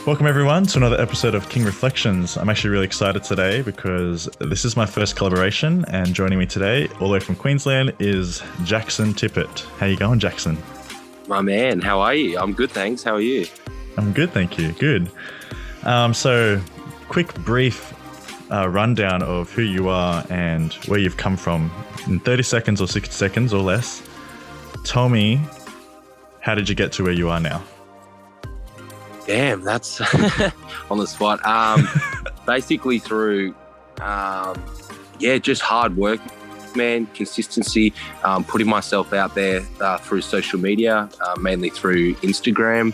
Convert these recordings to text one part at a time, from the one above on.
Welcome everyone to another episode of King Reflections. I'm actually really excited today because this is my first collaboration, and joining me today, all the way from Queensland, is Jackson Tippett. How you going, Jackson? My man, how are you? I'm good, thanks. How are you? I'm good, thank you. Good. So, quick, brief rundown of who you are and where you've come from in 30 seconds or 60 seconds or less. Tell me, how did you get to where you are now? Damn, that's on the spot. Basically through, just hard work, man, consistency, putting myself out there through social media, mainly through Instagram.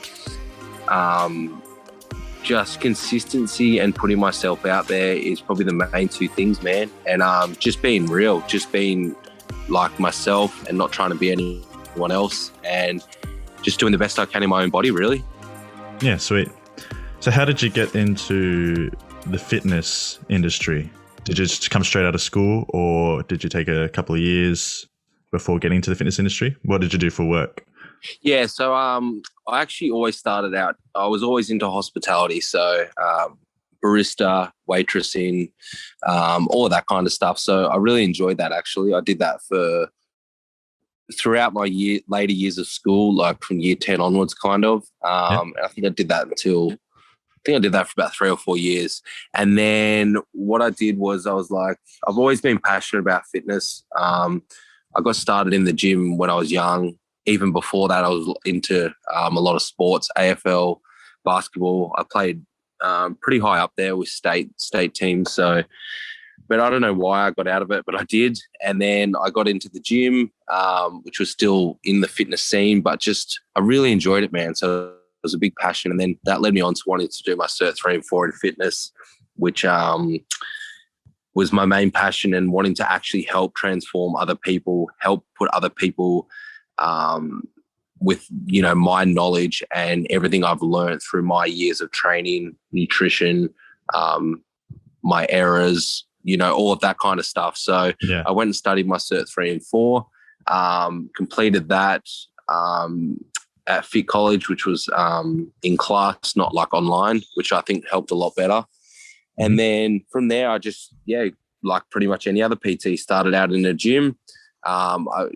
Just consistency and putting myself out there is probably the main two things, man. And just being real, just being like myself and not trying to be anyone else, and just doing the best I can in my own body, really. Yeah, sweet. So how did you get into the fitness industry? Did you just come straight out of school, or did you take a couple of years before getting to the fitness industry? What did you do for work? Yeah, so I actually always started out, I was always into hospitality. So barista, waitressing, all of that kind of stuff. So I really enjoyed that, actually. I did that throughout my later years of school, like from year 10 onwards, kind of. And I think I did that for about 3 or 4 years. And then what I did was I was like, I've always been passionate about fitness. I got started in the gym when I was young. Even before that, I was into a lot of sports, AFL, basketball. I played pretty high up there with state teams. So, but I don't know why I got out of it, but I did. And then I got into the gym, which was still in the fitness scene, but just I really enjoyed it, man. So it was a big passion. And then that led me on to wanting to do my Cert 3 and 4 in fitness, which was my main passion, and wanting to actually help transform other people, help put other people with, my knowledge and everything I've learned through my years of training, nutrition, my errors, all of that kind of stuff. So yeah. I went and studied my Cert 3 and 4, completed that at Fit College, which was in class, not like online, which I think helped a lot better. And then from there, I just, like pretty much any other PT, started out in a gym. I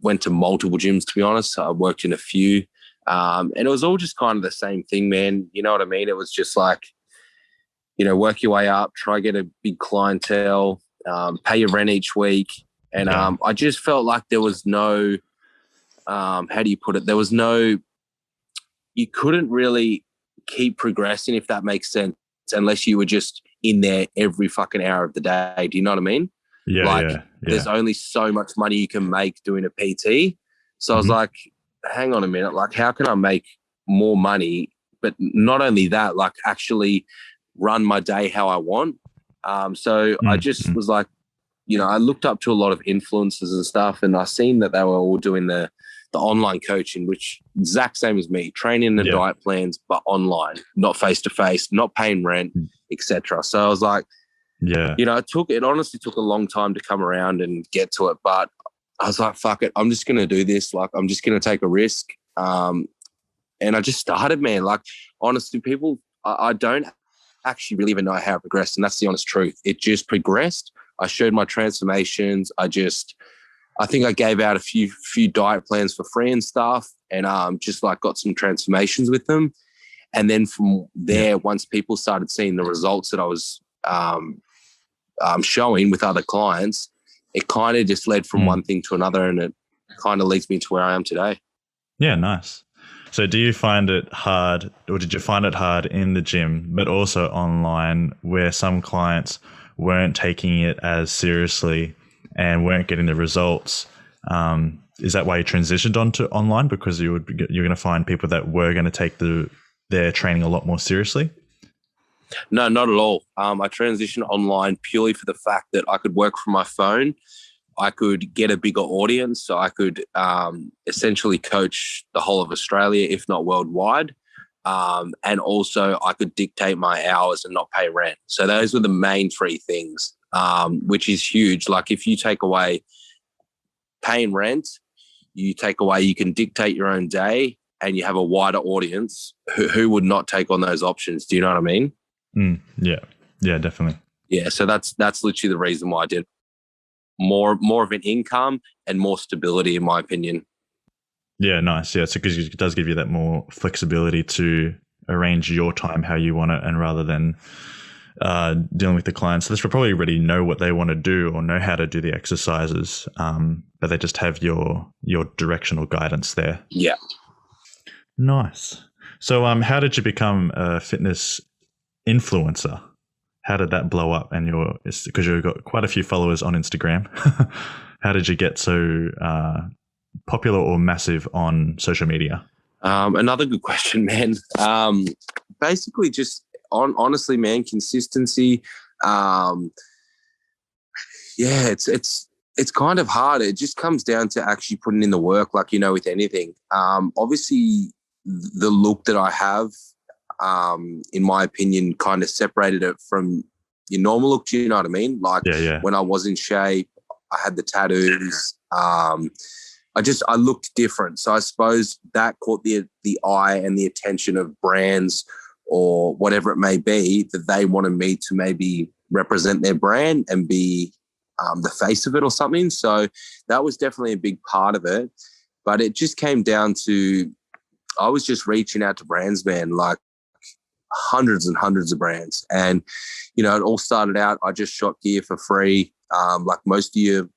went to multiple gyms, to be honest. I worked in a few. And it was all just kind of the same thing, man. You know what I mean? It was just like, work your way up, try get a big clientele, pay your rent each week. And I just felt like there was no, how do you put it? There was no, you couldn't really keep progressing, if that makes sense, unless you were just in there every fucking hour of the day. Do you know what I mean? Yeah. There's only so much money you can make doing a PT. So I was like, hang on a minute, like how can I make more money? But not only that, like actually run my day how I want. So I just was like, I looked up to a lot of influencers and stuff, and I seen that they were all doing the online coaching, which exact same as me, training and diet plans, but online, not face-to-face, not paying rent, etc. So I was like, it honestly took a long time to come around and get to it, but I was like, fuck it, I'm just going to do this. Like, I'm just going to take a risk. And I just started, man. Like, honestly, people, I don't actually really even know how it progressed, and that's the honest truth. It just progressed. I showed my transformations. I think I gave out a few diet plans for free and stuff, and just like got some transformations with them. And then from there, once people started seeing the results that I was showing with other clients, it kind of just led from one thing to another, and it kind of leads me to where I am today. Yeah, nice. So do you find it hard, or did you find it hard in the gym, but also online, where some clients weren't taking it as seriously and weren't getting the results? Is that why you transitioned onto online? Because you're going to find people that were going to take their training a lot more seriously? No, not at all. I transitioned online purely for the fact that I could work from my phone. I could get a bigger audience, so I could essentially coach the whole of Australia, if not worldwide. And also I could dictate my hours and not pay rent. So those were the main three things, which is huge. Like if you take away paying rent, you can dictate your own day, and you have a wider audience, who would not take on those options? Do you know what I mean? Yeah. Yeah, definitely. Yeah. So that's literally the reason why I did more of an income and more stability, in my opinion. Yeah, nice. Yeah, so because it does give you that more flexibility to arrange your time how you want it, and rather than dealing with the clients, so they probably already know what they want to do or know how to do the exercises, but they just have your directional guidance there. Yeah. Nice. So, how did you become a fitness influencer? How did that blow up? And because you've got quite a few followers on Instagram. How did you get so popular or massive on social media? Another good question, man. Basically, just honestly, man, consistency. Yeah, it's kind of hard. It just comes down to actually putting in the work, like, with anything. Obviously, the look that I have, in my opinion, kind of separated it from your normal look. Do you know what I mean? Like, when I was in shape, I had the tattoos. I looked different. So I suppose that caught the eye and the attention of brands or whatever it may be, that they wanted me to maybe represent their brand and be the face of it or something. So that was definitely a big part of it. But it just came down to, I was just reaching out to brands, man, like hundreds and hundreds of brands. And, it all started out, I just shot gear for free, like most of your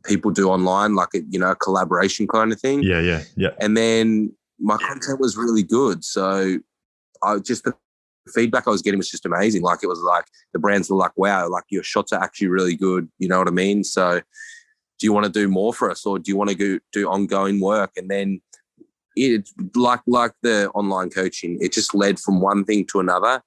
people do online, like a collaboration kind of thing. Yeah. And then my content was really good. So the feedback I was getting was just amazing. Like, it was like the brands were like, wow, like your shots are actually really good. You know what I mean? So do you want to do more for us, or do you want to do ongoing work? And then it, like the online coaching, it just led from one thing to another.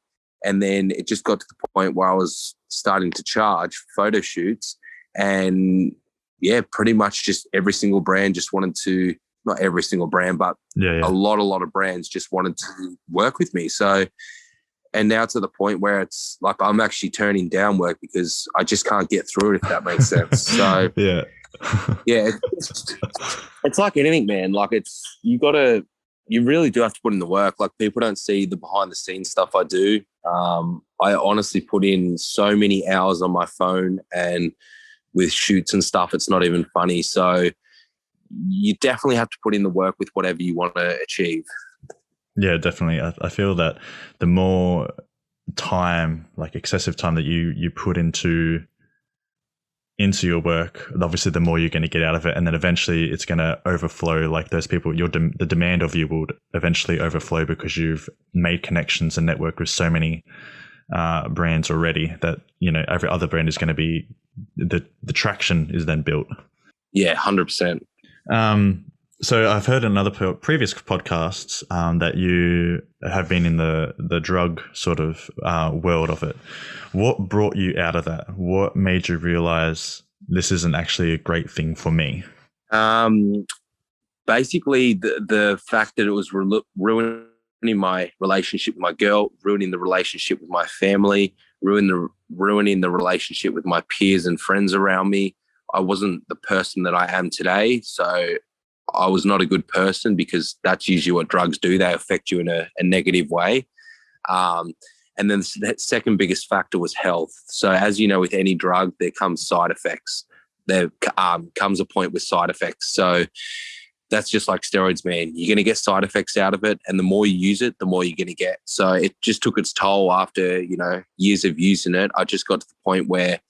And then it just got to the point where I was starting to charge photo shoots. And yeah, pretty much just every single brand just wanted to, not every single brand, but a lot of brands just wanted to work with me. So, and now to the point where it's like I'm actually turning down work because I just can't get through it, if that makes sense. So yeah, it's like anything, man. Like, you really do have to put in the work. Like, people don't see the behind the scenes stuff I do. I honestly put in so many hours on my phone, and with shoots and stuff, it's not even funny. So you definitely have to put in the work with whatever you want to achieve. Yeah, definitely. I feel that the more time, like excessive time that you put into your work, obviously the more you're going to get out of it. And then eventually it's going to overflow. Like, those people, the demand of you will eventually overflow because you've made connections and networked with so many brands already that, every other brand is going to be, the traction is then built. Yeah, 100%. So I've heard in other previous podcasts that you have been in the drug sort of world of it. What brought you out of that? What made you realize this isn't actually a great thing for me? Basically, the fact that it was ruining my relationship with my girl, ruining the relationship with my family, ruining the relationship with my peers and friends around me. I wasn't the person that I am today. So I was not a good person, because that's usually what drugs do. They affect you in a negative way. And then that second biggest factor was health. So as you know, with any drug, there comes side effects. There comes a point with side effects. So that's just like steroids, man. You're going to get side effects out of it. And the more you use it, the more you're going to get. So it just took its toll after, years of using it. I just got to the point where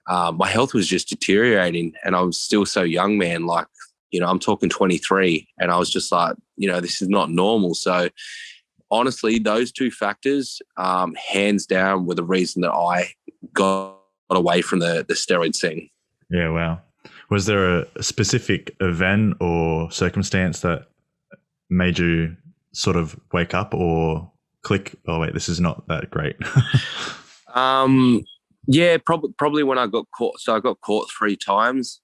my health was just deteriorating, and I was still so young, man. Like, I'm talking 23, and I was just like, this is not normal. So honestly, those two factors, hands down, were the reason that I got away from the steroid scene. Yeah, wow. Was there a specific event or circumstance that made you sort of wake up or click, oh wait, this is not that great? Yeah, probably when I got caught. So I got caught 3 times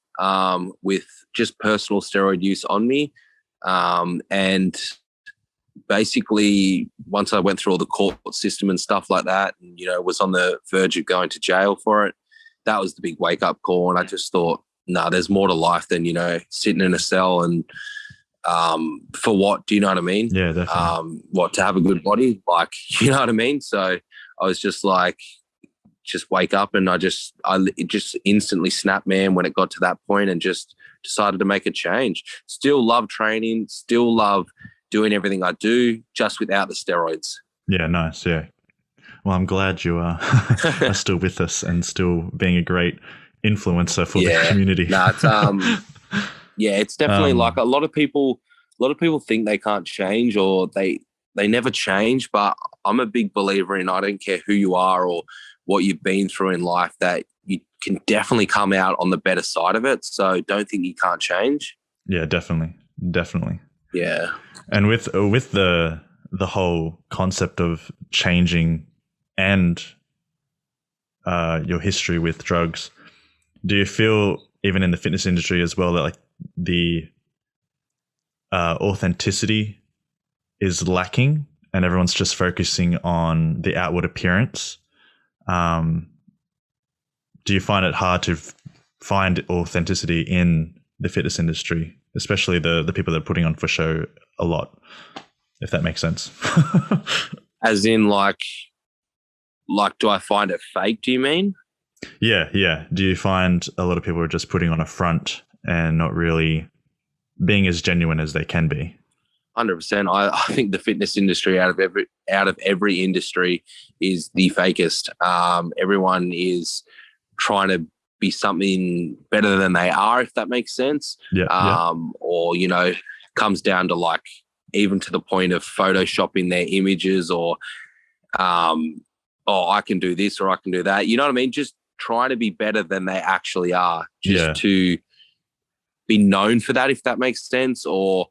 with just personal steroid use on me. And basically, once I went through all the court system and stuff like that, and, was on the verge of going to jail for it, that was the big wake up call. And I just thought, there's more to life than, sitting in a cell and For what? Do you know what I mean? Yeah, definitely. What, to have a good body? Like, you know what I mean? So I was just like, just wake up, and it just instantly snapped, man, when it got to that point, and just decided to make a change. Still love training, still love doing everything I do, just without the steroids. Yeah, nice. Yeah. Well, I'm glad you are still with us and still being a great influencer for the community. No, it's it's definitely like a lot of people think they can't change, or they never change, but I'm a big believer in, I don't care who you are or what you've been through in life, that you can definitely come out on the better side of it. So don't think you can't change. Yeah, definitely. Yeah. And with the whole concept of changing and your history with drugs, do you feel even in the fitness industry as well that like the authenticity is lacking and everyone's just focusing on the outward appearance? Do you find it hard to find authenticity in the fitness industry, especially the people that are putting on for show a lot, if that makes sense? As in like, do I find it fake, do you mean? Yeah. Do you find a lot of people are just putting on a front and not really being as genuine as they can be? 100%. I think the fitness industry out of every industry is the fakest. Everyone is trying to be something better than they are, if that makes sense. Yeah. Or, comes down to like, even to the point of photoshopping their images, or I can do this or I can do that. You know what I mean? Just trying to be better than they actually are, just to be known for that, if that makes sense. Or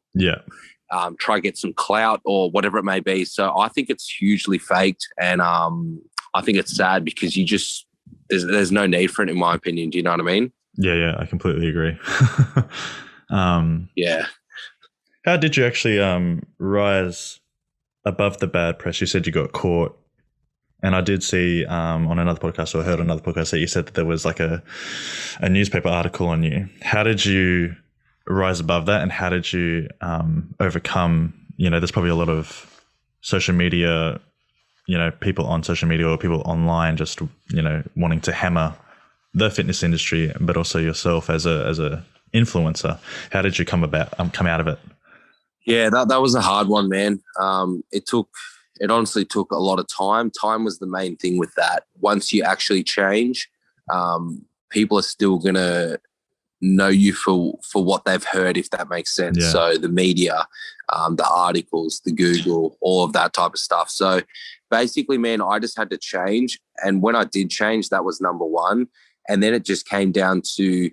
try to get some clout or whatever it may be. So I think it's hugely faked, and I think it's sad, because there's no need for it, in my opinion. Do you know what I mean? Yeah, I completely agree. Yeah. How did you actually rise above the bad press? You said you got caught, and I did see on another podcast, or heard on another podcast, that you said that there was like a newspaper article on you. How did you rise above that, and how did you overcome, there's probably a lot of social media, people on social media or people online just, wanting to hammer the fitness industry, but also yourself as a influencer. How did you come out of it? Yeah, that was a hard one, man. It honestly took a lot of time. Time was the main thing with that. Once you actually change, people are still going to know you for what they've heard, if that makes sense. Yeah. So the media, the articles, the Google, all of that type of stuff. So basically, man, I just had to change. And when I did change, that was number one. And then it just came down to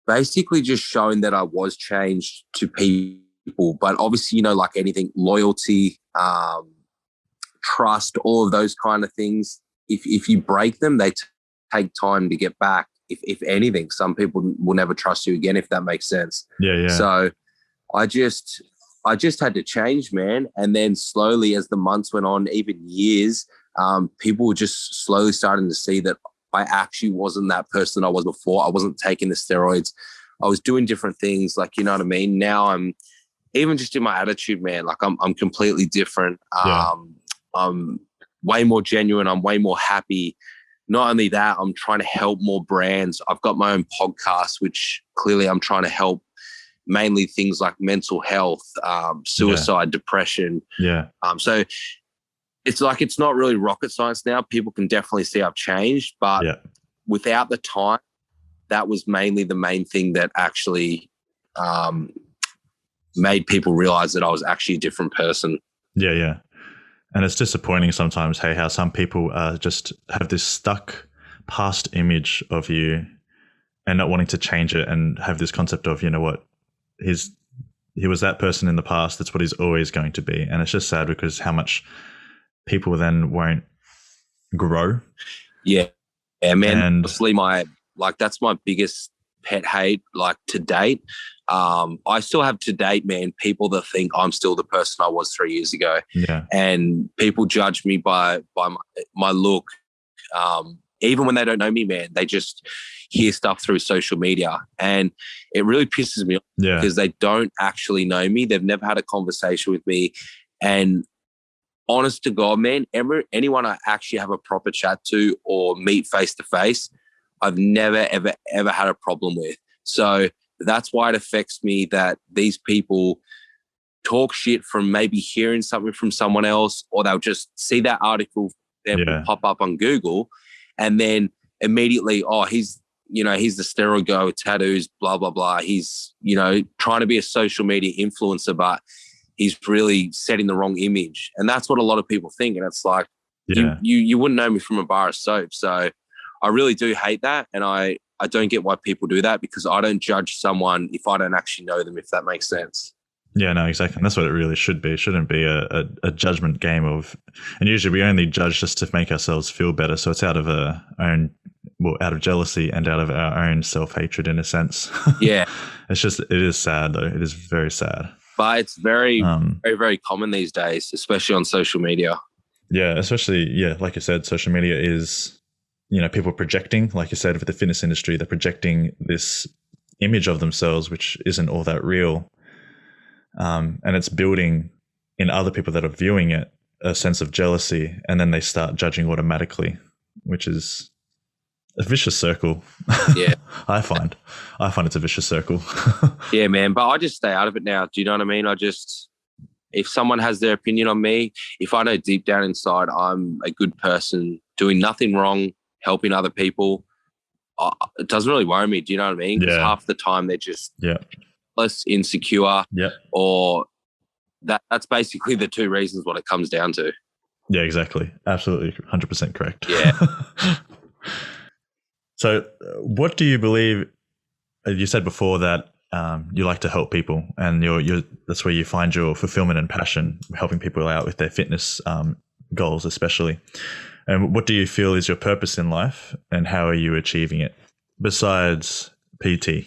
basically just showing that I was changed to people. But obviously, like anything, loyalty, trust, all of those kind of things, if you break them, they take time to get back. If anything, some people will never trust you again, if that makes sense. Yeah. So I just had to change, man. And then slowly, as the months went on, even years, people were just slowly starting to see that I actually wasn't that person I was before. I wasn't taking the steroids. I was doing different things, like, you know what I mean? Now I'm, even just in my attitude, man, like I'm completely different. I'm way more genuine. I'm way more happy. Not only that, I'm trying to help more brands. I've got my own podcast, which clearly I'm trying to help mainly things like mental health, suicide, depression. Yeah. So it's like, it's not really rocket science now. People can definitely see I've changed, but without the time, that was mainly the main thing that actually made people realize that I was actually a different person. Yeah. And it's disappointing sometimes, hey, how some people just have this stuck past image of you and not wanting to change it, and have this concept of, you know what, he was that person in the past, that's what he's always going to be. And it's just sad, because how much people then won't grow. Yeah, man. And honestly, that's my biggest pet hate, like, to date. I still have to date, man, people that think I'm still the person I was 3 years ago. Yeah. And people judge me by my look, even when they don't know me, man, they just hear stuff through social media. And it really pisses me off because they don't actually know me. They've never had a conversation with me. And honest to God, man, anyone I actually have a proper chat to or meet face to face, I've never, ever, ever had a problem with. So that's why it affects me that these people talk shit from maybe hearing something from someone else, or they'll just see that article pop up on Google and then immediately, oh, he's the steroid guy with tattoos, blah, blah, blah. He's, trying to be a social media influencer, but he's really setting the wrong image. And that's what a lot of people think. And it's like, you wouldn't know me from a bar of soap. So I really do hate that. And I don't get why people do that, because I don't judge someone if I don't actually know them, if that makes sense. Yeah, no, exactly. And that's what it really should be. It shouldn't be a judgment game of, and usually we only judge just to make ourselves feel better. So it's out of out of jealousy and out of our own self-hatred in a sense. Yeah. It is sad though. It is very sad. But it's very, very, very common these days, especially on social media. Yeah, especially, like you said, social media is, people projecting, like you said, with the fitness industry, they're projecting this image of themselves, which isn't all that real. And it's building in other people that are viewing it a sense of jealousy, and then they start judging automatically, which is a vicious circle. Yeah. I find it's a vicious circle. Yeah, man. But I just stay out of it now. Do you know what I mean? If someone has their opinion on me, if I know deep down inside I'm a good person, doing nothing wrong, helping other people, it doesn't really worry me. Do you know what I mean? Because half the time they're just less insecure, or that's basically the two reasons what it comes down to. Yeah, exactly. Absolutely. 100% correct. Yeah. So what do you believe? You said before that you like to help people, and that's where you find your fulfillment and passion, helping people out with their fitness goals especially. And what do you feel is your purpose in life, and how are you achieving it besides PT?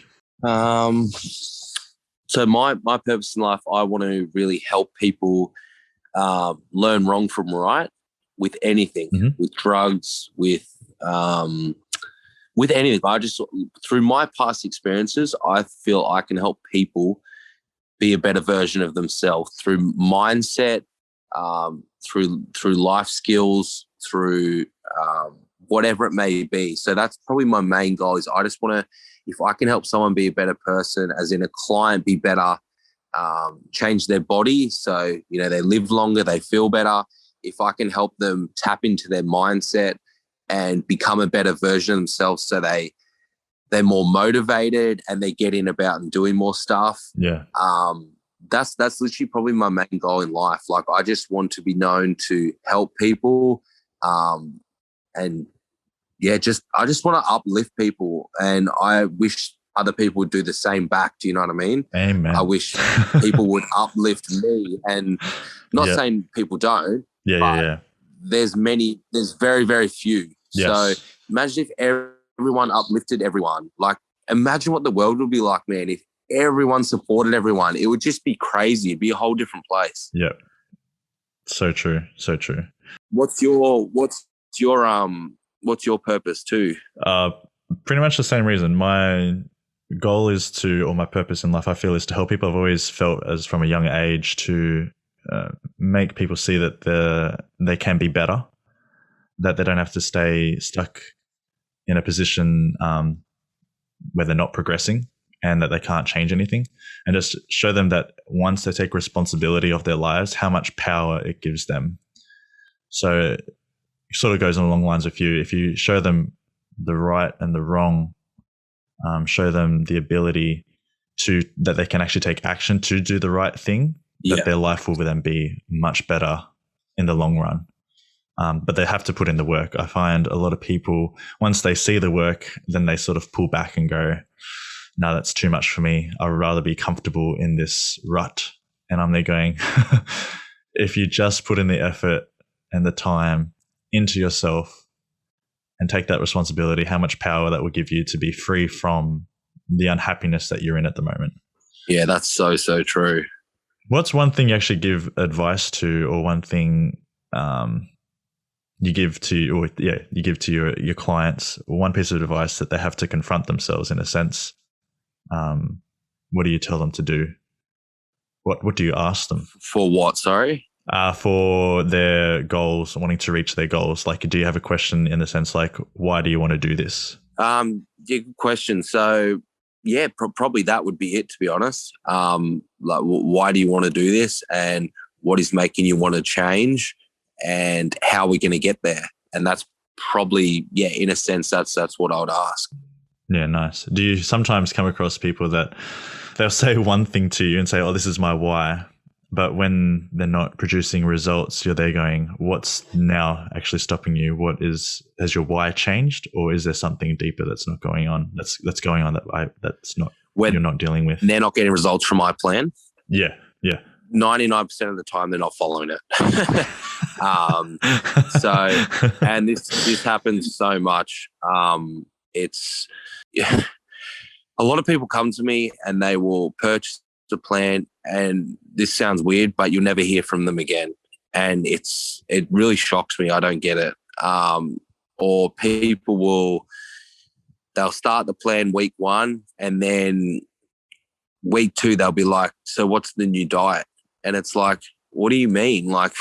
So my purpose in life, I want to really help people learn wrong from right with anything, with drugs, with anything. I just, through my past experiences, I feel I can help people be a better version of themselves through mindset, through life skills, through whatever it may be. So that's probably my main goal. Is I just want to, if I can help someone be a better person, as in a client be better, change their body so they live longer, they feel better. If I can help them tap into their mindset and become a better version of themselves, so they're more motivated and they get in about and doing more stuff. Yeah. That's literally probably my main goal in life. Like, I just want to be known to help people, and I just want to uplift people, and I wish other people would do the same back. Do you know what I mean? Amen. I wish people would uplift me, and not saying people don't. Yeah. There's very, very few. Yes. So imagine if everyone uplifted everyone. Like, imagine what the world would be like, man, if everyone supported everyone. It would just be crazy. It'd be a whole different place. Yeah. So true. So true. What's your purpose too? Pretty much the same reason. My goal or my purpose in life, I feel, is to help people. I've always felt, as from a young age, to make people see that they can be better, that they don't have to stay stuck in a position where they're not progressing and that they can't change anything, and just show them that once they take responsibility of their lives, how much power it gives them. So it sort of goes along the lines of, if you show them the right and the wrong, show them the ability that they can actually take action to do the right thing, that their life will then be much better in the long run. But they have to put in the work. I find a lot of people, once they see the work, then they sort of pull back and go, no, that's too much for me. I would rather be comfortable in this rut. And I'm there going, if you just put in the effort and the time into yourself and take that responsibility, how much power that will give you to be free from the unhappiness that you're in at the moment. Yeah, that's so, so true. What's one thing you actually give advice to, or one thing you give to, or yeah, you give to your clients one piece of advice that they have to confront themselves in a sense, what do you tell them to do? What do you ask them? For what? Sorry. For their goals, wanting to reach their goals. Like, do you have a question in the sense like, why do you want to do this? Yeah, good question. So yeah, probably that would be it, to be honest. Like, why do you want to do this, and what is making you want to change, and how are we going to get there? And that's probably, yeah, in a sense, that's what I would ask. Yeah, nice. Do you sometimes come across people that they'll say one thing to you and say, oh, this is my why, but when they're not producing results, you're there going, what's now actually stopping you? Has your why changed, or is there something deeper that's not going on? That's going on that's not, when you're not dealing with. They're not getting results from my plan. Yeah. 99% of the time, they're not following it. And this happens so much. It's a lot of people come to me and they will purchase a plan, and this sounds weird, but you'll never hear from them again. And it really shocks me. I don't get it. Or people they'll start the plan week 1, and then week 2 they'll be like, so what's the new diet? And it's like, what do you mean? Like,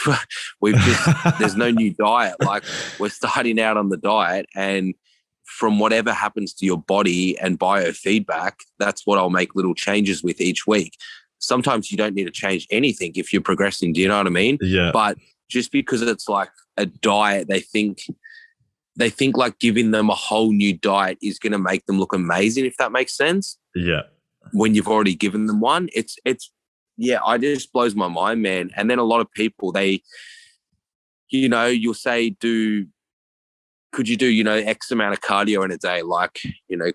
there's no new diet. Like, we're starting out on the diet, and from whatever happens to your body and biofeedback, that's what I'll make little changes with each week. Sometimes you don't need to change anything if you're progressing. Do you know what I mean? Yeah. But just because it's like a diet, they think like giving them a whole new diet is going to make them look amazing, if that makes sense. Yeah. When you've already given them one, it just blows my mind, man. And then a lot of people, you'll say, could you do, X amount of cardio in a day? Like,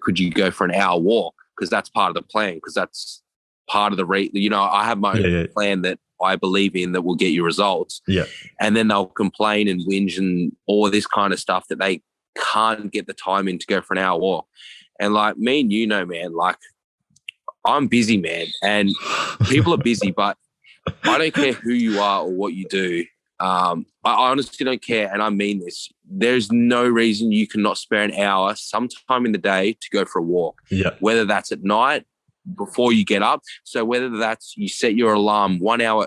could you go for an hour walk? Because that's part of the plan, because that's part of the I have my own plan that I believe in that will get you results. Yeah. And then they'll complain and whinge and all this kind of stuff that they can't get the time in to go for an hour walk. And like me and man, like, I'm busy, man, and people are busy, but I don't care who you are or what you do. I honestly don't care, and I mean this. There's no reason you cannot spare an hour sometime in the day to go for a walk. Yeah. Whether that's at night before you get up. So whether that's you set your alarm 1 hour,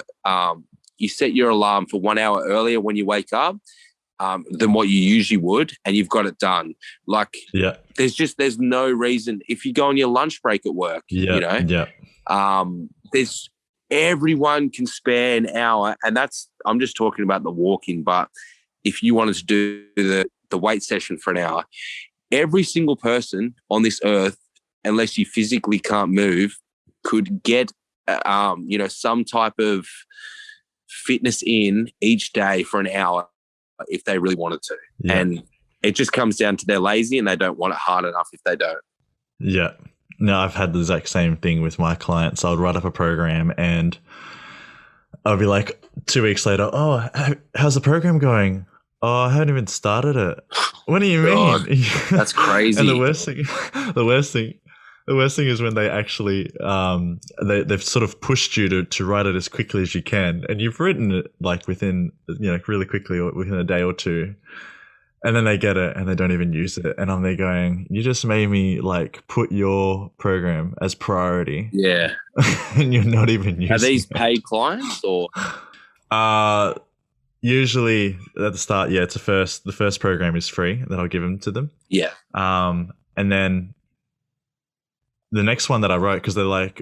you set your alarm for 1 hour earlier when you wake up than what you usually would, and you've got it done. Like, yeah. There's no reason if you go on your lunch break at work, there's everyone can spare an hour, and I'm just talking about the walking. But if you wanted to do the weight session for an hour, every single person on this earth, unless you physically can't move, could get some type of fitness in each day for an hour if they really wanted to. Yeah. And it just comes down to they're lazy and they don't want it hard enough if they don't. Yeah. No, I've had the exact same thing with my clients. I would write up a program and I'll be like 2 weeks later, oh, how's the program going? Oh, I haven't even started it. What do you mean? That's crazy. And the worst thing is when they actually they've sort of pushed you to write it as quickly as you can, and you've written it like within really quickly or within a day or two, and then they get it and they don't even use it, and I'm there going, you just made me like put your program as priority, yeah, and you're not even using. Are these it. paid clients or? Usually at the start, yeah, the first program is free that I'll give them to them. Yeah. And then the next one that I wrote, because they're like,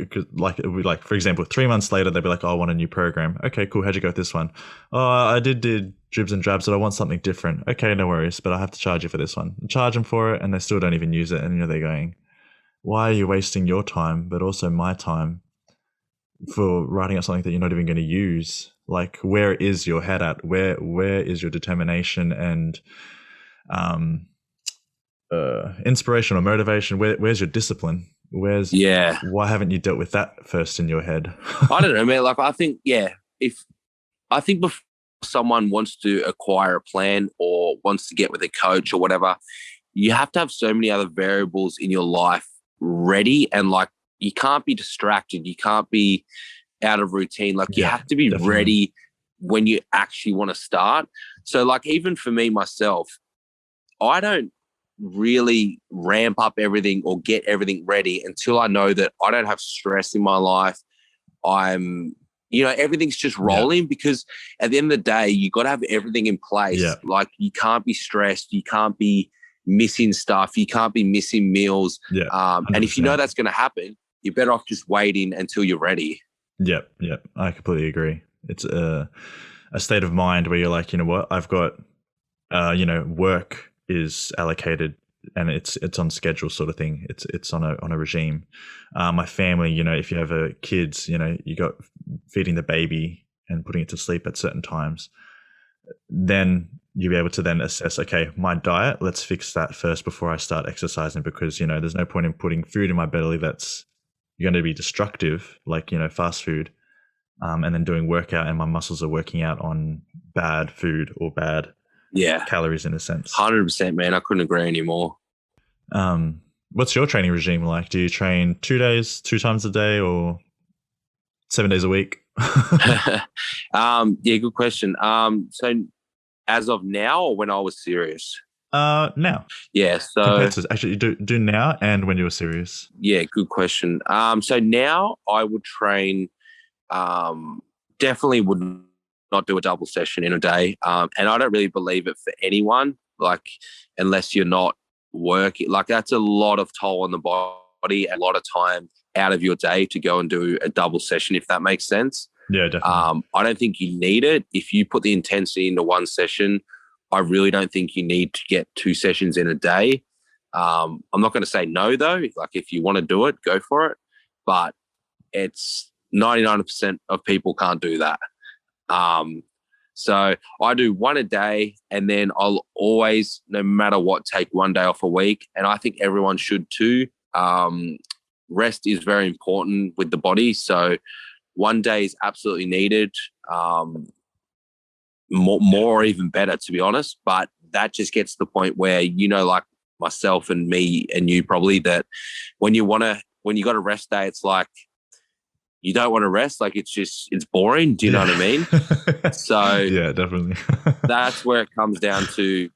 for example, 3 months later, they'd be like, oh, I want a new program. Okay, cool. How'd you go with this one? Oh, I did dribs and drabs, but I want something different. Okay, no worries, but I have to charge you for this one. I charge them for it, and they still don't even use it. And they're going, why are you wasting your time, but also my time for writing up something that you're not even going to use? Like, where is your head at? Where is your determination and inspiration or motivation? Where's your discipline? Why haven't you dealt with that first in your head? I don't know, man. Like, I think before someone wants to acquire a plan or wants to get with a coach or whatever, you have to have so many other variables in your life ready, and like, you can't be distracted. You can't be out of routine. Like, you have to be ready when you actually want to start. So like even for me myself, I don't really ramp up everything or get everything ready until I know that I don't have stress in my life. I'm, everything's just rolling, because at the end of the day, you got to have everything in place. Yeah. Like you can't be stressed. You can't be missing stuff. You can't be missing meals. Yeah. And if you know that's going to happen, you're better off just waiting until you're ready. Yep. I completely agree. It's a state of mind where you're like, you know what, I've got, work is allocated and it's on schedule, sort of thing. It's on a regime. My family, if you have kids, you got feeding the baby and putting it to sleep at certain times. Then you'll be able to then assess, okay, my diet, let's fix that first before I start exercising, because there's no point in putting food in my belly that's going to be destructive, like fast food, and then doing workout and my muscles are working out on bad food or bad calories, in a sense. 100%, man. I couldn't agree anymore. What's your training regime like? Do you train 2 days, 2 times a day, or 7 days a week? Good question. So as of now, or when I was serious? Now. Yeah. So actually, you do now and when you were serious. Yeah, good question. So now I would train. Definitely would not do a double session in a day. And I don't really believe it for anyone, like unless you're not working. Like that's a lot of toll on the body, a lot of time out of your day to go and do a double session, if that makes sense. Yeah, definitely. I don't think you need it. If you put the intensity into one session, I really don't think you need to get 2 sessions in a day. I'm not going to say no, though. Like if you want to do it, go for it. But it's 99% of people can't do that. So I do 1 a day, and then I'll always, no matter what, take 1 day off a week. And I think everyone should too. Rest is very important with the body. So 1 day is absolutely needed. More even better, to be honest. But that just gets to the point where, like myself and me and you probably, that when you got a rest day, it's like you don't want to rest. Like it's boring. Do you know what I mean? So yeah, definitely. That's where it comes down to.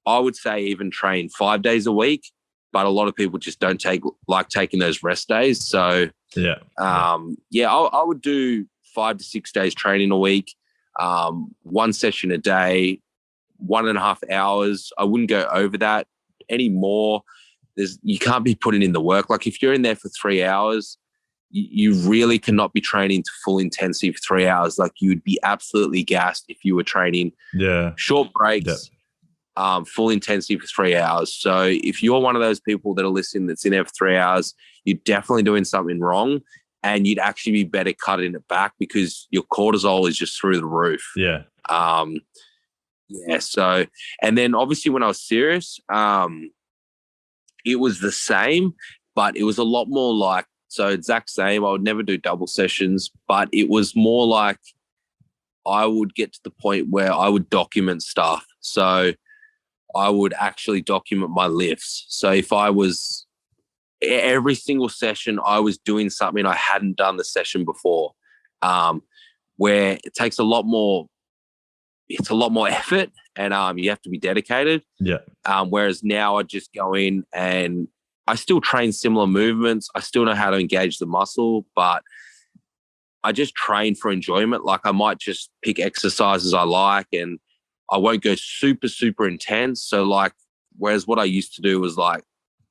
I would say even train 5 days a week, but a lot of people just don't like taking those rest days. So I would do 5 to 6 days training a week. 1 session a day, 1.5 hours. I wouldn't go over that anymore. You can't be putting in the work. Like if you're in there for 3 hours, you really cannot be training to full intensity for 3 hours. Like you would be absolutely gassed if you were training short breaks, full intensity for 3 hours. So if you're one of those people that are listening that's in there for 3 hours, you're definitely doing something wrong. And you'd actually be better cutting it back, because your cortisol is just through the roof. Yeah. So, and then obviously when I was serious, it was the same, but it was a lot more like, so exact same. I would never do double sessions, but it was more like I would get to the point where I would document stuff. So I would actually document my lifts. So if I was, every single session, I was doing something I hadn't done the session before, where it takes a lot more. It's a lot more effort, and you have to be dedicated. Yeah. Whereas now I just go in and I still train similar movements. I still know how to engage the muscle, but I just train for enjoyment. Like I might just pick exercises I like, and I won't go super, super intense. So like, whereas what I used to do was like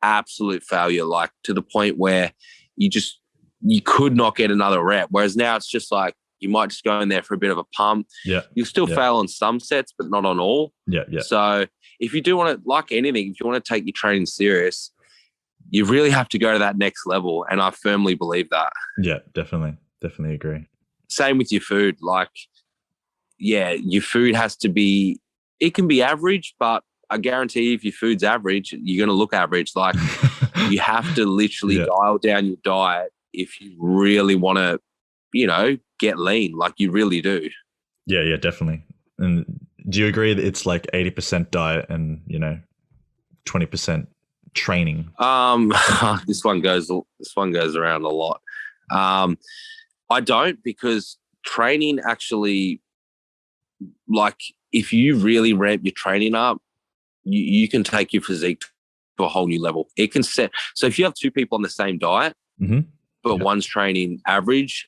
absolute failure, like to the point where you could not get another rep. Whereas now it's just like, you might just go in there for a bit of a pump. Yeah. You'll still fail on some sets, but not on all. Yeah. So if you do want to, like anything, if you want to take your training serious, you really have to go to that next level. And I firmly believe that. Yeah, definitely. Definitely agree. Same with your food. Like, your food has to be, it can be average, but I guarantee if your food's average, you're going to look average. Like you have to literally dial down your diet if you really want to, get lean, like you really do. Yeah, definitely. And do you agree that it's like 80% diet and, 20% training? This one goes around a lot. I don't, because training actually like if you really ramp your training up, you can take your physique to a whole new level. It can set. So if you have two people on the same diet, but one's training average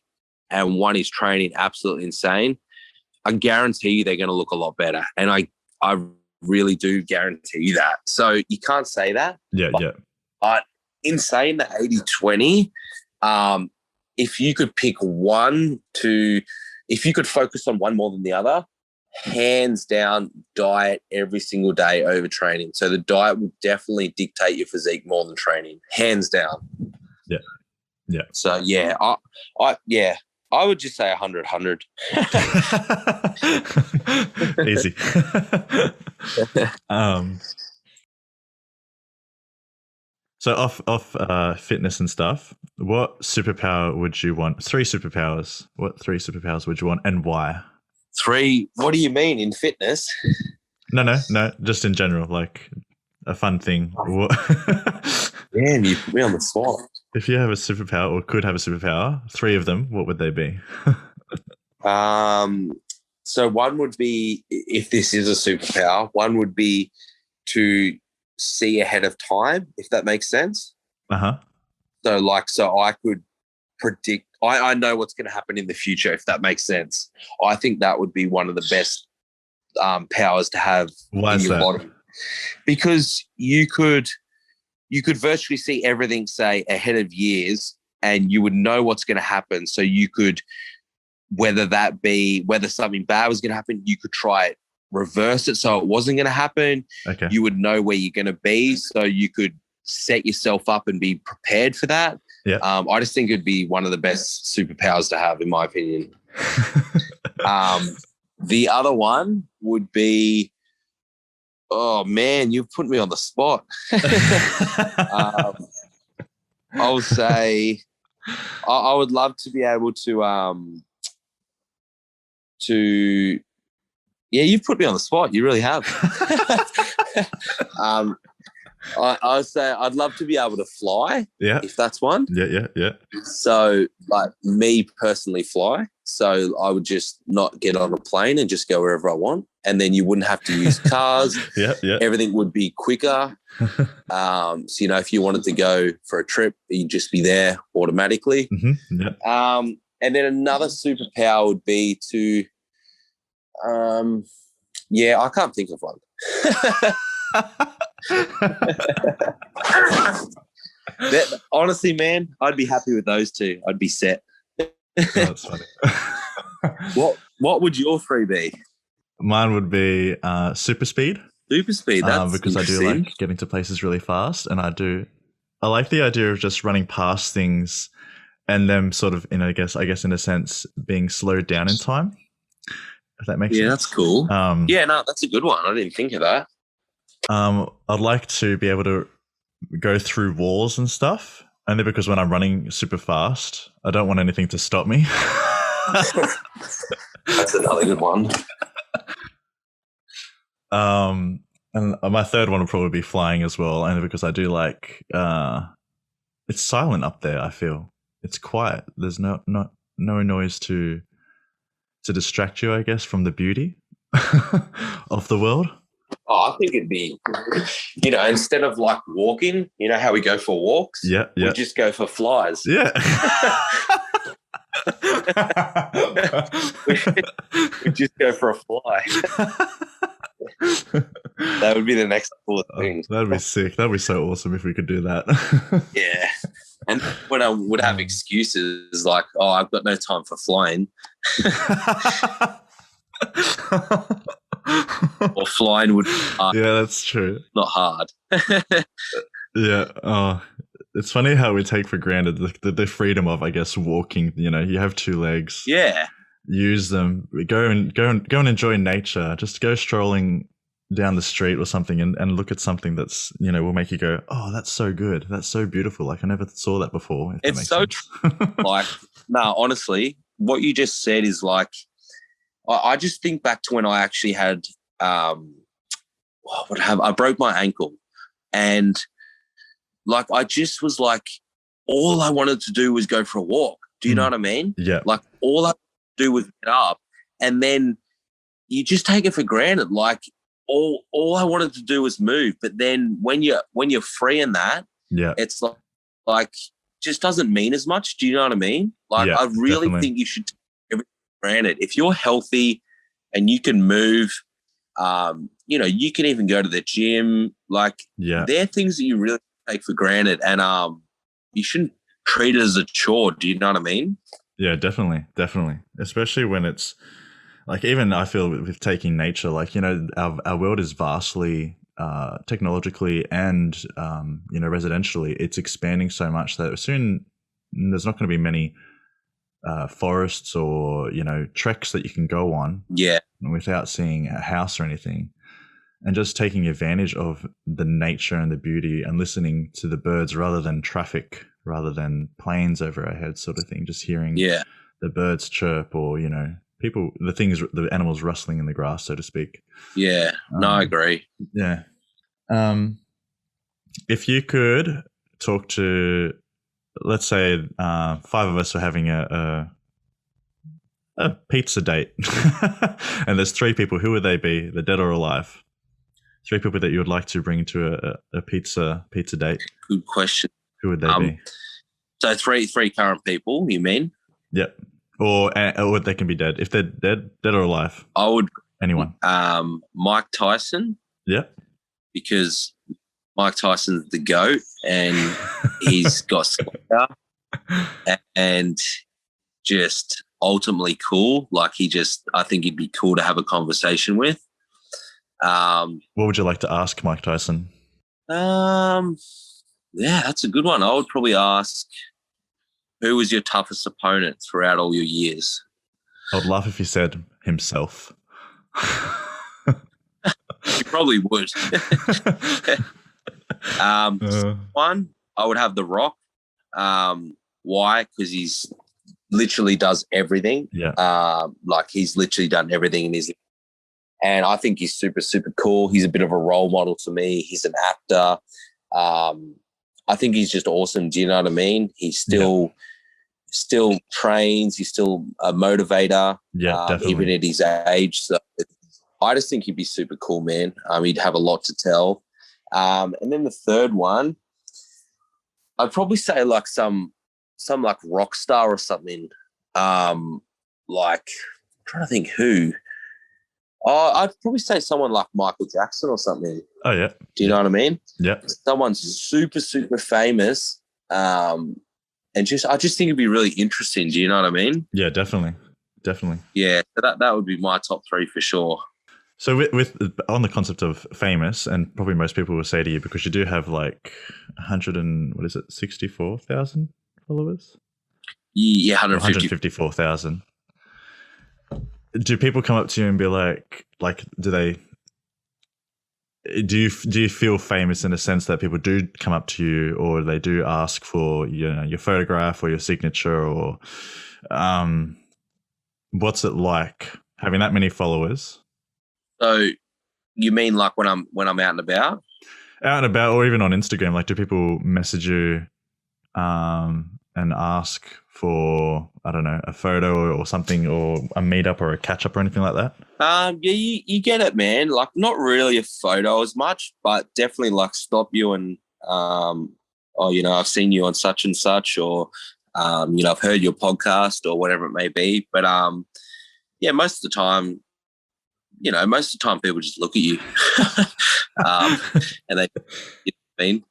and one is training absolutely insane, I guarantee you they're going to look a lot better. And I really do guarantee you that. So you can't say that. Yeah. But in saying the 80-20, if you could pick if you could focus on one more than the other, hands down, diet every single day over training. So the diet will definitely dictate your physique more than training, hands down. Yeah. So yeah, I would just say 100. Easy. So off fitness and stuff, what superpower would you want? 3 superpowers. What 3 superpowers would you want and why? 3, what do you mean in fitness? No, just in general, like a fun thing. Damn, you put me on the spot. If you have a superpower or could have a superpower, 3 of them, what would they be? So one would be, if this is a superpower, one would be to see ahead of time, if that makes sense. So I could predict, I know what's going to happen in the future, if that makes sense. I think that would be one of the best powers to have in your body, because you could virtually see everything, say, ahead of years, and you would know what's going to happen. So you could, whether something bad was going to happen, you could try it, reverse it so it wasn't going to happen. Okay. You would know where you're going to be, so you could set yourself up and be prepared for that. Yeah. I just think it'd be one of the best superpowers to have, in my opinion. The other one would be, oh man, you've put me on the spot. I would say I would love to be able to yeah, you've put me on the spot. You really have. I would say I'd love to be able to fly. Yeah. If that's one. Yeah. So, like, me personally fly. So I would just not get on a plane and just go wherever I want. And then you wouldn't have to use cars. Yeah. Everything would be quicker. So, if you wanted to go for a trip, you'd just be there automatically. Yeah. And then another superpower would be to, I can't think of one. Honestly, man, I'd be happy with those 2. I'd be set. That's funny. What would your 3 be? Mine would be super speed. Super speed, that's because I do like getting to places really fast, and I like the idea of just running past things and them sort of, I guess in a sense, being slowed down in time. If that makes sense. Yeah, that's cool. That's a good one. I didn't think of that. I'd like to be able to go through walls and stuff, only because when I'm running super fast, I don't want anything to stop me. That's another good one. And my third one would probably be flying as well, only because I do like it's silent up there. I feel it's quiet. There's no noise to distract you, I guess, from the beauty of the world. Oh, I think it'd be, instead of like walking, how we go for walks? Yeah. We just go for flies. Yeah. we just go for a fly. That would be the next cool thing. That'd be sick. That'd be so awesome if we could do that. Yeah. And when I would have excuses like, oh, I've got no time for flying. Or flying would be hard. Yeah, that's true. Not hard. Yeah. Oh, it's funny how we take for granted the freedom of, I guess, walking. You have 2 legs. Yeah. Use them. Go and enjoy nature. Just go strolling down the street or something and look at something that's, will make you go, oh, that's so good. That's so beautiful. Like, I never saw that before. It's so like, honestly, what you just said is like, I just think back to when I actually had, I broke my ankle, and like, I just was like, all I wanted to do was go for a walk. Do you know what I mean? Yeah. Like, all I do was get up, and then you just take it for granted. Like all I wanted to do was move. But then when you're free in that, Yeah. it's like just doesn't mean as much. Do you know what I mean? Like Yeah, I really definitely. think you should take everything for granted. If you're healthy and you can move, you can even go to the gym. Like Yeah. they're things that you really take for granted, and you shouldn't treat it as a chore. Do you know what I mean? Yeah, definitely. Definitely. Especially when it's like, even I feel with taking nature, like, our world is vastly technologically and, residentially, it's expanding so much that soon there's not going to be many forests or, treks that you can go on Yeah, without seeing a house or anything. And just taking advantage of the nature and the beauty and listening to the birds rather than traffic, rather than planes over our heads, sort of thing. Just hearing yeah, the birds chirp, or, the animals rustling in the grass, so to speak. yeah. No, I agree. Yeah. If you could talk to, let's say, five of us are having a pizza date, and there's three people, who would they be? The dead or alive? Three people that you would like to bring to a pizza date. Good question. Who would they be? So three current people, you mean? Yep. Or they can be dead. If they're dead or alive. I would Anyone. Mike Tyson. Yep. Because Mike Tyson's the GOAT and he's got swagger and just ultimately cool. Like I think he'd be cool to have a conversation with. What would you like to ask Mike Tyson? Yeah, that's a good one. I would probably ask, who was your toughest opponent throughout all your years? I would laugh if he said himself. You probably would. One, I would have The Rock. Why? Because he's literally does everything. Yeah. Like he's literally done everything in his life. And I think he's super, super cool. He's a bit of a role model to me. He's an actor. I think he's just awesome. Do you know what I mean? He's still trains. He's still a motivator. Yeah, definitely. Even at his age. So I just think he'd be super cool, man. He'd have a lot to tell. And then the third one, I'd probably say like some like rock star or something. Like I'm trying to think who. I'd probably say someone like Michael Jackson or something. Oh yeah. Do you know what I mean? Yeah. Someone super, super famous. And I just think it'd be really interesting. Do you know what I mean? Yeah, definitely. Definitely. Yeah. So that would be my top three for sure. So with on the concept of famous, and probably most people will say to you, because you do have like 64,000 followers? Yeah, 154,000. Do people come up to you and be like do you feel famous in a sense that people do come up to you, or they do ask for your photograph or your signature, or what's it like having that many followers? So you mean like when I'm out and about? Out and about, or even on Instagram, like do people message you and ask for, I don't know, a photo or something, or a meetup or a catch up or anything like that? Yeah, you get it, man. Like not really a photo as much, but definitely like stop you and I've seen you on such and such, or I've heard your podcast or whatever it may be. But yeah, most of the time people just look at you, and they, I mean,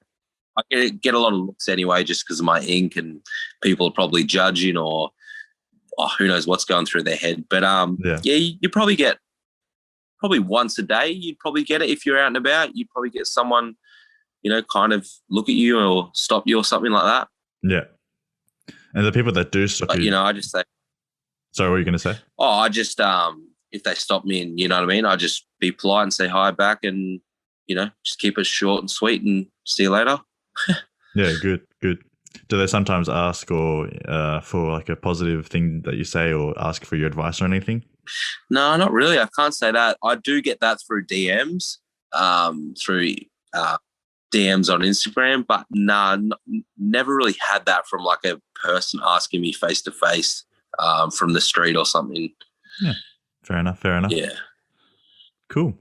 I get a lot of looks anyway, just because of my ink, and people are probably judging, or who knows what's going through their head. But you probably get once a day. You'd probably get it if you're out and about. You'd probably get someone, kind of look at you or stop you or something like that. Yeah. And the people that do stop you, I just say. Sorry, what were you going to say? I just if they stop me, and you know what I mean, I just be polite and say hi back, and just keep it short and sweet, and see you later. Yeah, good. Do they sometimes ask or for like a positive thing that you say, or ask for your advice or anything? No, not really. I can't say that. I do get that through DMs, DMs on Instagram, but never really had that from like a person asking me face to face from the street or something. Yeah, fair enough. Yeah. Cool.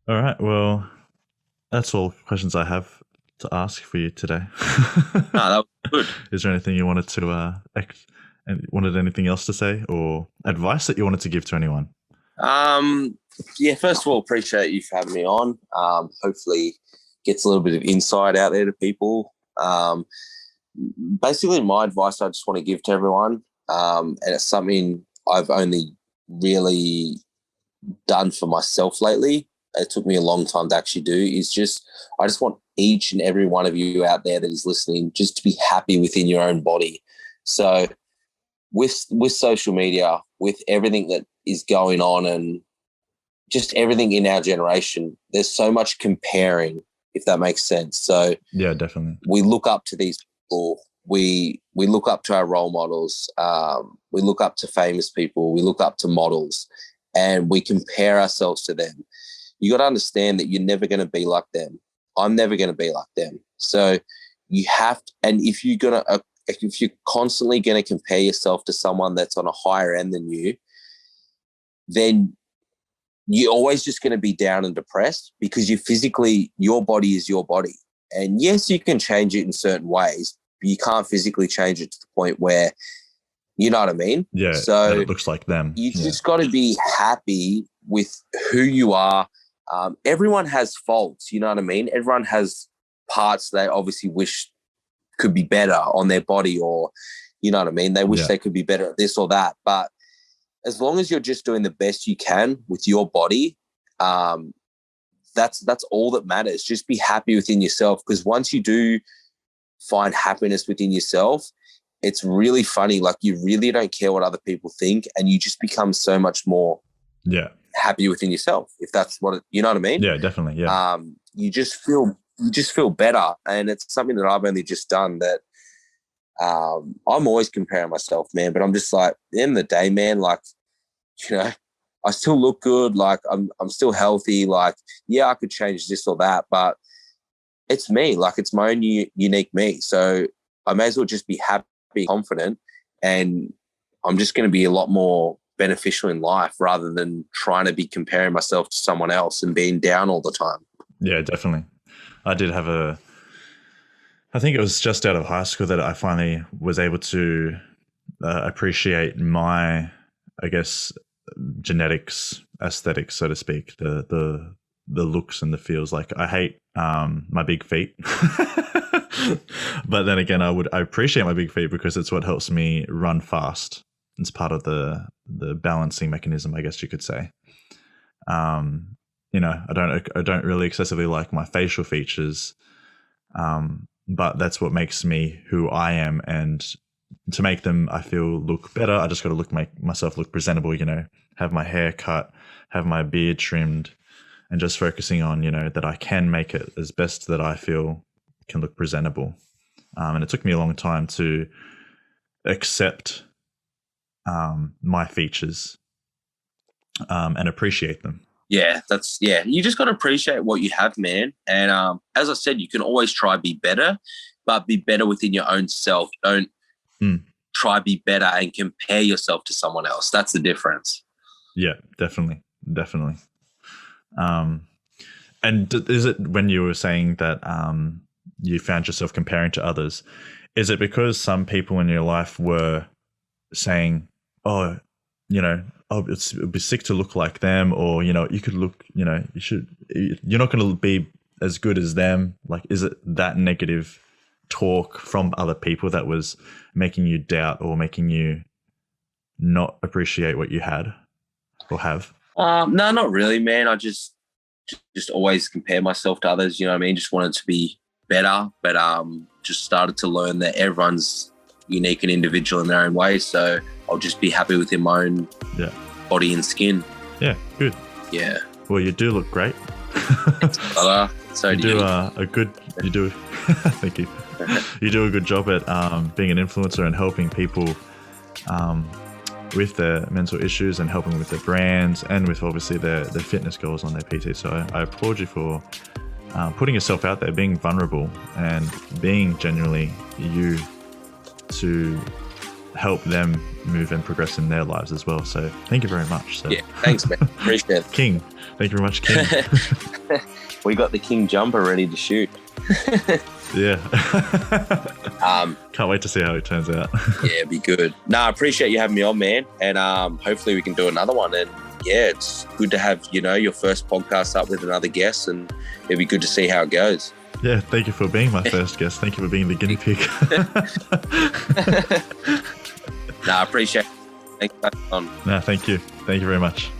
All right. Well, that's all questions I have to ask for you today. No, that was good. Is there anything you wanted to wanted anything else to say, or advice that you wanted to give to anyone? Yeah, first of all, appreciate you for having me on. Hopefully gets a little bit of insight out there to people. Basically my advice I just want to give to everyone, and it's something I've only really done for myself lately. It took me a long time to actually do, is just, I just want each and every one of you out there that is listening just to be happy within your own body. So with social media, with everything that is going on and just everything in our generation, there's so much comparing, if that makes sense. So yeah, definitely. We look up to these people. We look up to our role models. We look up to famous people. We look up to models, and we compare ourselves to them. You got to understand that you're never going to be like them. I'm never going to be like them. So you have to, and if you're constantly going to compare yourself to someone that's on a higher end than you, then you're always just going to be down and depressed, because your body is your body. And yes, you can change it in certain ways, but you can't physically change it to the point where, you know what I mean? Yeah. So it looks like them. You just got to be happy with who you are. Everyone has faults, you know what I mean? Everyone has parts they obviously wish could be better on their body, or, you know what I mean? They wish they could be better at this or that. But as long as you're just doing the best you can with your body, that's all that matters. Just be happy within yourself, because once you do find happiness within yourself, it's really funny. Like, you really don't care what other people think, and you just become so much more happy within yourself, if that's what you know what I mean? Yeah, definitely. Yeah. You just feel better, and it's something that I've only just done. That I'm always comparing myself, man, but I'm just like, at the end of the day, man, like, you know, I still look good. Like, I'm still healthy. Like, yeah, I could change this or that, but it's me. Like, it's my own unique me. So I may as well just be happy, confident, and I'm just going to be a lot more beneficial in life, rather than trying to be comparing myself to someone else and being down all the time. Yeah, definitely. I did have I think it was just out of high school that I finally was able to appreciate my, I guess, genetics, aesthetics, so to speak, the looks and the feels. Like, I hate my big feet, but then again, I appreciate my big feet because it's what helps me run fast. It's part of the balancing mechanism, I guess you could say. You know, I don't really excessively like my facial features, but that's what makes me who I am. And to make them, I feel, look better, I just got to make myself look presentable. You know, have my hair cut, have my beard trimmed, and just focusing on, you know, that I can make it as best that I feel can look presentable. And it took me a long time to accept my features and appreciate them. Yeah, you just got to appreciate what you have, man. And as I said, you can always try be better, but be better within your own self. Don't try be better and compare yourself to someone else. That's the difference. Yeah, definitely. And is it, when you were saying that you found yourself comparing to others, is it because some people in your life were saying, oh, you know, it'd be sick to look like them, or, you know, you could look, you know, you're not going to be as good as them? Like, is it that negative talk from other people that was making you doubt or making you not appreciate what you had or have? No, not really, man. I just always compare myself to others, you know what I mean? Just wanted to be better, but just started to learn that everyone's unique and individual in their own way. So I'll just be happy within my own body and skin. Yeah, good. Yeah. Well, you do look great. So you do a good. You do. Thank you. You do a good job at being an influencer and helping people with their mental issues and helping with their brands and with obviously their fitness goals on their PT. So I applaud you for putting yourself out there, being vulnerable and being genuinely you to help them move and progress in their lives as well. So thank you very much. So. Yeah, thanks, man. Appreciate it. King, thank you very much, King. We got the King jumper ready to shoot. Yeah. Can't wait to see how it turns out. Yeah, it'd be good. No, I appreciate you having me on, man. And hopefully we can do another one. And yeah, it's good to have, your first podcast up with another guest, and it'd be good to see how it goes. Yeah, thank you for being my first guest. Thank you for being the guinea pig. No, I appreciate it. Thanks for having me on. No, thank you. Thank you very much.